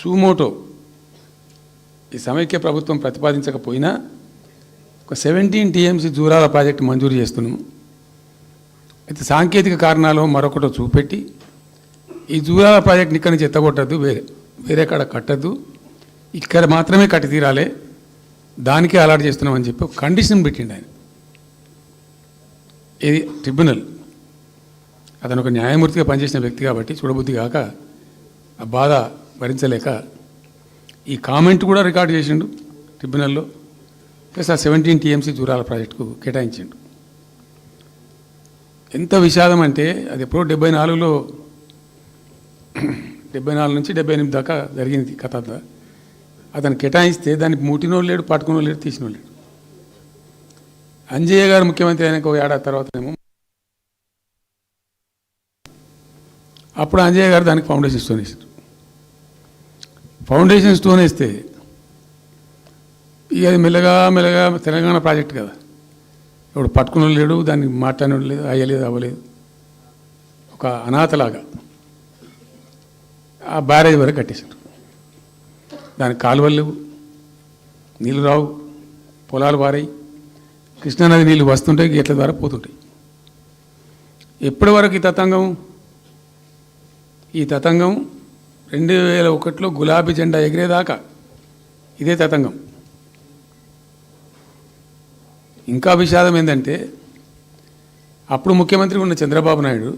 Suo motu ఈ సమైక్య ప్రభుత్వం ప్రతిపాదించకపోయినా ఒక 17 టీఎంసీ జూరాల ప్రాజెక్టు మంజూరు చేస్తున్నాము. అయితే సాంకేతిక కారణాలు మరొకటో చూపెట్టి ఈ జూరాల ప్రాజెక్టుని ఇక్కడి నుంచి ఎత్తగొట్టద్దు, వేరే కాడ కట్టద్దు, ఇక్కడ మాత్రమే కట్టి తీరాలే, దానికే అలాట్ చేస్తున్నామని చెప్పి ఒక కండిషన్ పెట్టిండు ఆయన. ఇది ట్రిబ్యునల్. అతను ఒక న్యాయమూర్తిగా పనిచేసిన వ్యక్తి కాబట్టి చూడబుద్ధి కాక ఆ బాధ భరించలేక ఈ కామెంట్ కూడా రికార్డు చేసిండు ట్రిబ్యునల్లో. ప్లస్ ఆ 17 టీఎంసీ జూరాల ప్రాజెక్టుకు కేటాయించిండు. ఎంత విషాదం అంటే అది ఎప్పుడో 74లో 74 నుంచి 78 దాకా జరిగింది కథ. అతను కేటాయిస్తే దాన్ని ముట్టినోళ్ళు లేడు, పట్టుకున్నోళ్ళు లేడు, తీసినోళ్ళు లేడు. అంజయ్య గారు ముఖ్యమంత్రి అయినాక ఒక ఏడాది తర్వాతనేమో అప్పుడు అంజయ్య గారు దానికి ఫౌండేషన్ స్టోన్ వేసారు. ఫౌండేషన్ స్టోన్ వేస్తే ఇక అది మెల్లగా మెల్లగా తెలంగాణ ప్రాజెక్ట్ కదా, ఇప్పుడు పట్టుకున్న లేడు, దాన్ని మాట్లాడినోడు లేదు, అయ్యలేదు, అవ్వలేదు, ఒక అనాథలాగా ఆ బ్యారేజ్ వరకు కట్టేశారు. దానికి కాలువలు లేవు, నీళ్ళు రావు, పొలాలు పారాయి, కృష్ణానది నీళ్ళు వస్తుంటాయి, గేట్ల ద్వారా పోతుంటాయి. ఎప్పటి వరకు ఈ తతంగం 2001లో గులాబీ జెండా ఎగిరేదాకా ఇదే తతంగం. ఇంకా విషాదం ఏంటంటే అప్పుడు ముఖ్యమంత్రి ఉన్న చంద్రబాబు నాయుడు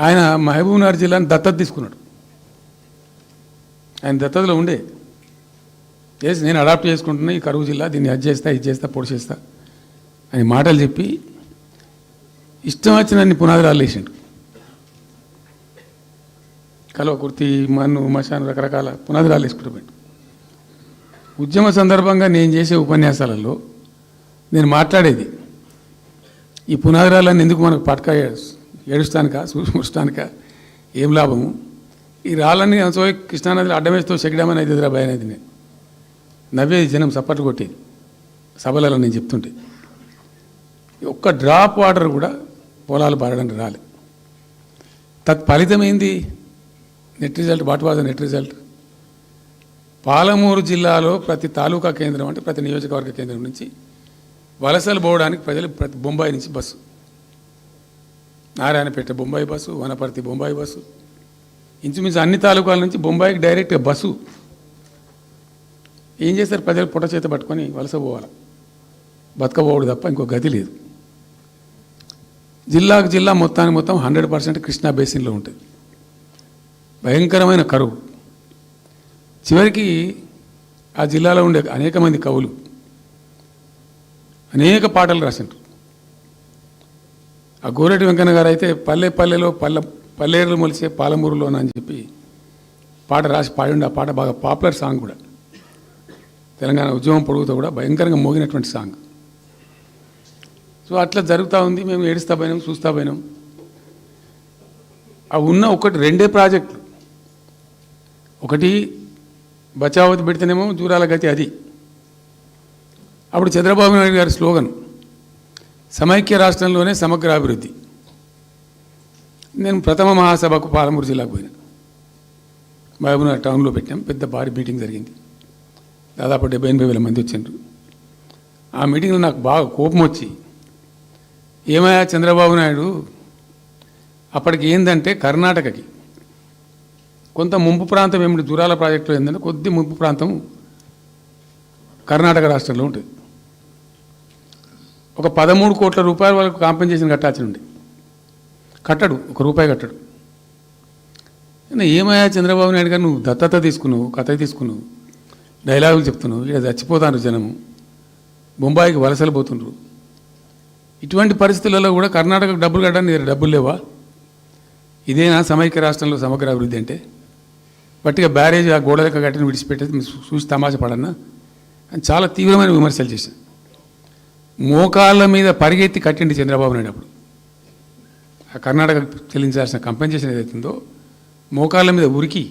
ఆయన మహబూబ్నగర్ జిల్లాను దత్తత తీసుకున్నాడు. ఆయన దత్తతలో ఉండే చేసి నేను అడాప్ట్ చేసుకుంటున్నా ఈ కరువు జిల్లా, దీన్ని అది చేస్తా, ఇది చేస్తా, పొడి చేస్తా అని మాటలు చెప్పి ఇష్టం వచ్చినన్ని పునాదులు వేసిండు. కల్వకుర్తి, మన్ను, మశాన్ రకరకాల పునాదులు వేసుకుంటూ పోయిండు. ఉద్యమ సందర్భంగా నేను చేసే ఉపన్యాసాలలో నేను మాట్లాడేది ఈ పునాదురాలన్నీ ఎందుకు మనకు పట్క ఏడుస్తానికా, చూస్తానికా, ఏం లాభము, ఈ రాళ్ళని కృష్ణానదిలో అడ్డమేస్తూ చెక్కడమని అయితే భయ అనేది నేను నవ్వేది, జనం సప్పట్లు కొట్టేది సభలలో నేను చెప్తుంటే. ఒక్క డ్రాప్ వాటర్ కూడా పొలాలు పారడానికి రాలే. తత్ఫలితమైంది net result. What was the net result? Palamuru జిల్లాలో ప్రతి తాలూకా కేంద్రం అంటే ప్రతి నియోజకవర్గ కేంద్రం నుంచి వలసలు పోవడానికి ప్రజలు ప్రతి బొంబాయి నుంచి bus, Narayanpet Bombay bus, Wanaparthy Bombay bus, ఇంచుమించు అన్ని తాలూకాల నుంచి బొంబాయికి డైరెక్ట్గా బస్సు. ఏం చేస్తారు? ప్రజలు పొట్ట చేత పట్టుకొని వలస పోవాలి, బతకపోవడం తప్ప ఇంకో గతి లేదు. జిల్లాకు జిల్లా మొత్తానికి మొత్తం 100% కృష్ణా బేసిన్లో ఉంటుంది. భయంకరమైన కరువు. చివరికి ఆ జిల్లాలో ఉండే అనేక మంది కవులు అనేక పాటలు రాసిండ్రు. ఆ గోరెటి వెంకన్న గారు అయితే పల్లె పల్లెలో పల్లేరులు మొలిసే పాలమూరులోన అని చెప్పి పాట రాసి పాడిండు. ఆ పాట బాగా పాపులర్ సాంగ్ కూడా, తెలంగాణ ఉద్యమం పొడుగుతో కూడా భయంకరంగా మోగినటువంటి సాంగ్. సో అట్లా జరుగుతూ ఉంది. మేము ఏడుస్తా పోయినాం, చూస్తా పోయినాం. అవి ఉన్న రెండే ప్రాజెక్టులు. ఒకటి బచావతి పెడితేనేమో జూరాల గతి అది. అప్పుడు చంద్రబాబు నాయుడు గారి స్లోగన్ సమైక్య రాష్ట్రంలోనే సమగ్ర అభివృద్ధి. నేను ప్రథమ మహాసభకు పాలమూరు జిల్లాకు పోయినా, మహబూబ్నగర్ టౌన్లో పెట్టాం. పెద్ద భారీ మీటింగ్ జరిగింది, దాదాపు 70,000 మంది వచ్చిండ్రు. ఆ మీటింగ్లో నాకు బాగా కోపం వచ్చి, ఏమయ్యా చంద్రబాబు నాయుడు, అప్పటికి ఏంటంటే కర్ణాటకకి కొంత ముంపు ప్రాంతం ఏమిటి జూరాల ప్రాజెక్టులో ఏంటంటే కొద్ది ముంపు ప్రాంతం కర్ణాటక రాష్ట్రంలో ఉంటుంది. ఒక 13 కోట్ల రూపాయల వరకు కాంపెన్సేషన్ కట్టాల్సి ఉండి కట్టడు, ₹1 కట్టడు. ఏమయ్యా చంద్రబాబు నాయుడు గారు, నువ్వు దత్తత తీసుకున్నావు, కథ తీసుకున్నావు, డైలాగులు చెప్తున్నావు, ఇక్కడ చచ్చిపోతాను జనము, బొంబాయికి వలసలు పోతుండ్రు. ఇటువంటి పరిస్థితులలో కూడా కర్ణాటకకు డబ్బులు కట్టడానికి డబ్బులు లేవా? ఇదేనా సమైక్య రాష్ట్రంలో సమగ్ర అభివృద్ధి అంటే? బట్టిగా బ్యారేజ్ ఆ గోడలక కట్టిన విడిచిపెట్టేది చూసి తమాషా పడన్నా అని చాలా తీవ్రమైన విమర్శలు చేశాను. మోకాళ్ళ మీద పరిగెత్తి కట్టిండి చంద్రబాబు నాయుడు. అప్పుడు ఆ కర్ణాటక చెల్లించాల్సిన కంపెన్సేషన్ ఏదైతుందో మోకాళ్ళ మీద ఉరికి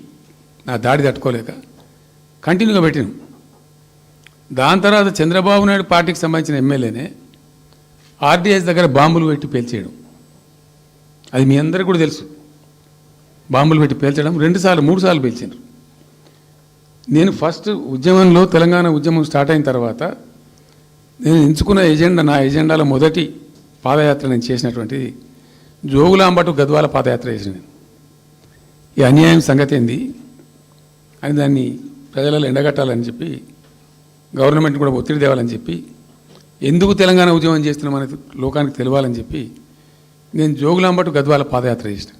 నా దాడి తట్టుకోలేక కంటిన్యూగా పెట్టినాం. దాని తర్వాత చంద్రబాబు నాయుడు పార్టీకి సంబంధించిన ఎమ్మెల్యేనే ఆర్డీఎస్ దగ్గర బాంబులు పెట్టి పేల్చేయడం, అది మీ అందరికీ కూడా తెలుసు. బాంబులు పెట్టి పేల్చడం 2 సార్లు 3 సార్లు పేల్చారు. నేను ఫస్ట్ ఉద్యమంలో తెలంగాణ ఉద్యమం స్టార్ట్ అయిన తర్వాత నేను ఎంచుకున్న ఎజెండా, నా ఎజెండాలో మొదటి పాదయాత్ర నేను చేసినటువంటిది జోగులాంబ టు గద్వాల పాదయాత్ర చేసిన. ఈ అన్యాయం సంగతి ఏంది అని దాన్ని ప్రజలలో ఎండగట్టాలని చెప్పి, గవర్నమెంట్ కూడా ఒత్తిడి తేవాలని చెప్పి, ఎందుకు తెలంగాణ ఉద్యమం చేస్తున్నామని లోకానికి తెలియాలని చెప్పి నేను జోగులాంబ టు గద్వాల పాదయాత్ర చేసిన.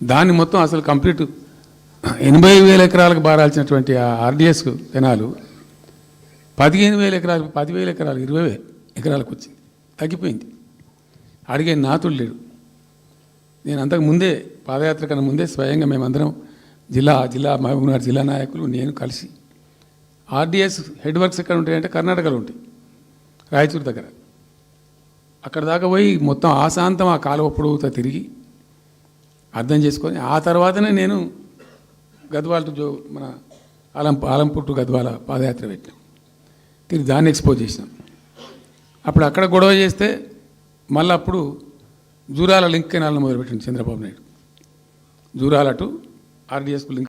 దాన్ని మొత్తం అసలు కంప్లీట్ 80,000 ఎకరాలకు బారాల్సినటువంటి ఆ ఆర్డీఎస్ కెనాలు 15,000 ఎకరాలు, 10,000 ఎకరాలు, 20,000 ఎకరాలకు వచ్చింది, తగ్గిపోయింది. అడిగే నాతులు లేడు. నేను అంతకు ముందే, పాదయాత్ర కన్నా ముందే స్వయంగా మేమందరం జిల్లా మహబూబ్నగర్ జిల్లా నాయకులు నేను కలిసి ఆర్డీఎస్ హెడ్ వర్క్స్ ఎక్కడ ఉంటాయంటే కర్ణాటకలో ఉంటాయి, రాయచూరు దగ్గర. అక్కడ దాకా పోయి మొత్తం ఆశాంతం ఆ కాలువ పొడవుతో తిరిగి అర్థం చేసుకొని ఆ తర్వాతనే నేను గద్వాల టు మన ఆలంపూర్ టు గద్వాల పాదయాత్ర పెట్టాం. తిరిగి దాన్ని ఎక్స్పోజ్ చేసినాం. అప్పుడు అక్కడ గొడవ చేస్తే మళ్ళీ అప్పుడు జూరాల లింక్ కెనాల్ని మొదలుపెట్టింది చంద్రబాబు నాయుడు. జూరాల టు ఆర్డీఎస్కు లింక్